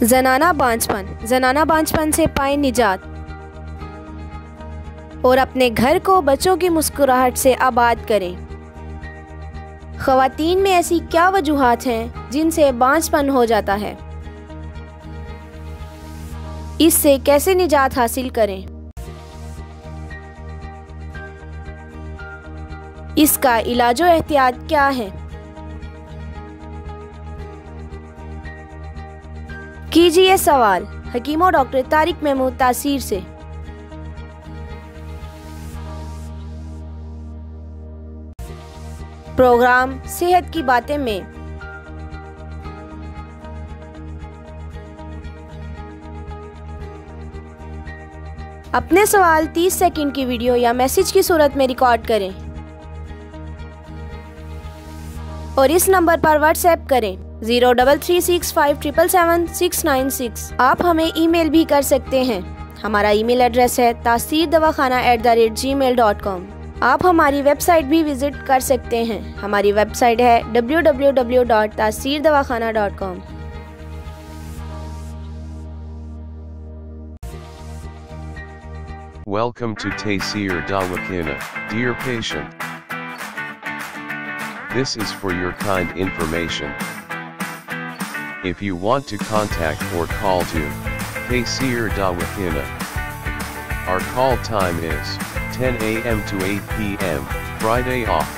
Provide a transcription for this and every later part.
ज़नाना बांझपन से पाएं निजात और अपने घर को बच्चों की मुस्कुराहट से आबाद करें। ख़वातीन में ऐसी क्या वजूहात हैं जिनसे बांझपन हो जाता है, इससे कैसे निजात हासिल करें, इसका इलाज व एहतियात क्या है। कीजिए सवाल हकीम और डॉक्टर तारिक महमूद तासीर से। प्रोग्राम सेहत की बातें में अपने सवाल 30 सेकंड की वीडियो या मैसेज की सूरत में रिकॉर्ड करें और इस नंबर पर व्हाट्सएप करें 0336577796। आप हमें ईमेल भी कर सकते हैं। हमारा ईमेल एड्रेस है taseerdawakhana@gmail.com। आप हमारी वेबसाइट भी विजिट कर सकते हैं। हमारी वेबसाइट है www.taseerdawakhana.com। Welcome to Taseer DawaKhana, dear patient. This is for your kind information. If you want to contact or call to Taseer DawaKhana, our call time is 10 a.m. to 8 p.m., Friday off.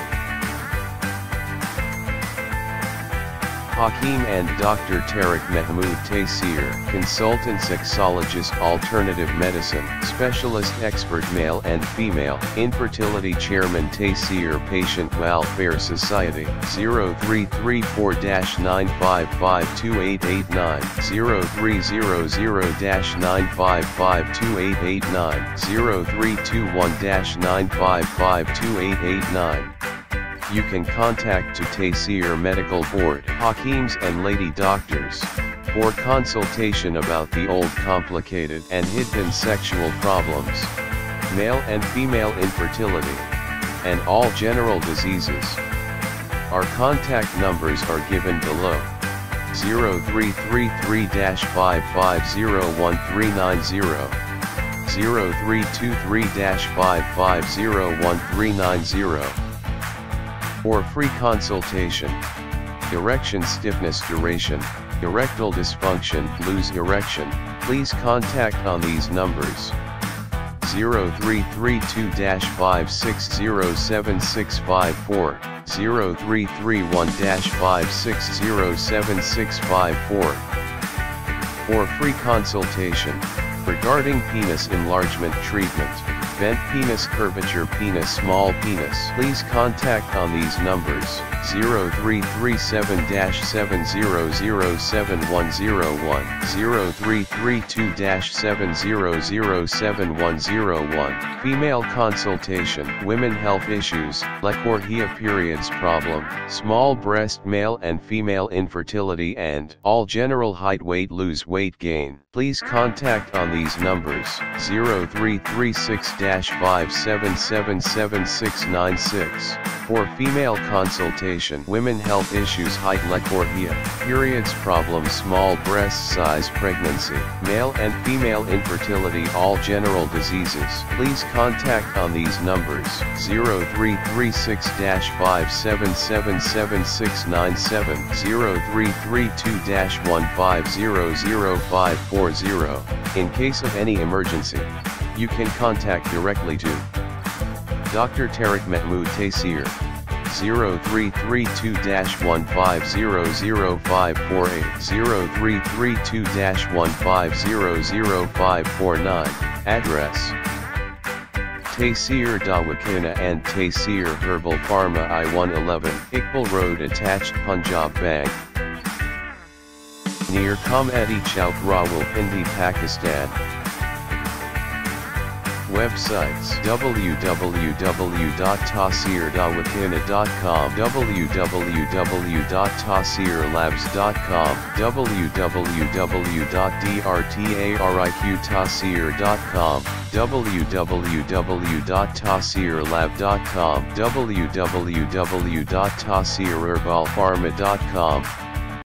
Hakeem and Dr. Tareq Mahmood Taseer, consultant sexologist, alternative medicine, specialist expert male and female, infertility chairman Taseer Patient Welfare Society, 0334-9552889, 0300-9552889, 0321-9552889. You can contact to Taseer Medical Board, Hakeems and Lady Doctors, for consultation about the old complicated and hidden sexual problems, male and female infertility, and all general diseases. Our contact numbers are given below: 0333-5501390, 0323-5501390. For free consultation. Erection stiffness duration, erectile dysfunction, lose erection, please contact on these numbers: 0332-5607654, 0331-5607654. For free consultation, regarding penis enlargement treatment, bent penis, curvature penis, small penis, please contact on these numbers: 0337-7007101, 0332-7007101. Female consultation, women health issues, lecorrhea, periods problem, small breast, male and female infertility, and all general height, weight, lose weight, gain. Please contact on these numbers: 0336-5777696. For female consultation, women health issues, height, lecorrhea, periods problem, small breast size, pregnancy, male and female infertility, all general diseases. Please contact on these numbers: 0336-5777697, 0332-1500540. In case of any emergency, you can contact directly to Dr. Tareq Mahmood Taseer, 0332-1500548, 0332-1500549. Address: Taseer DawaKhana and Taseer Herbal Pharma, I-111, Iqbal Road, attached, Banjhpan, near Comedy Chowk, Rawalpindi, Pakistan. Websites: www.taseerdawakhana.com, www.taseerlabs.com, www.drtariqtaseer.com, www.taseerlab.com, www.taseerherbalpharma.com.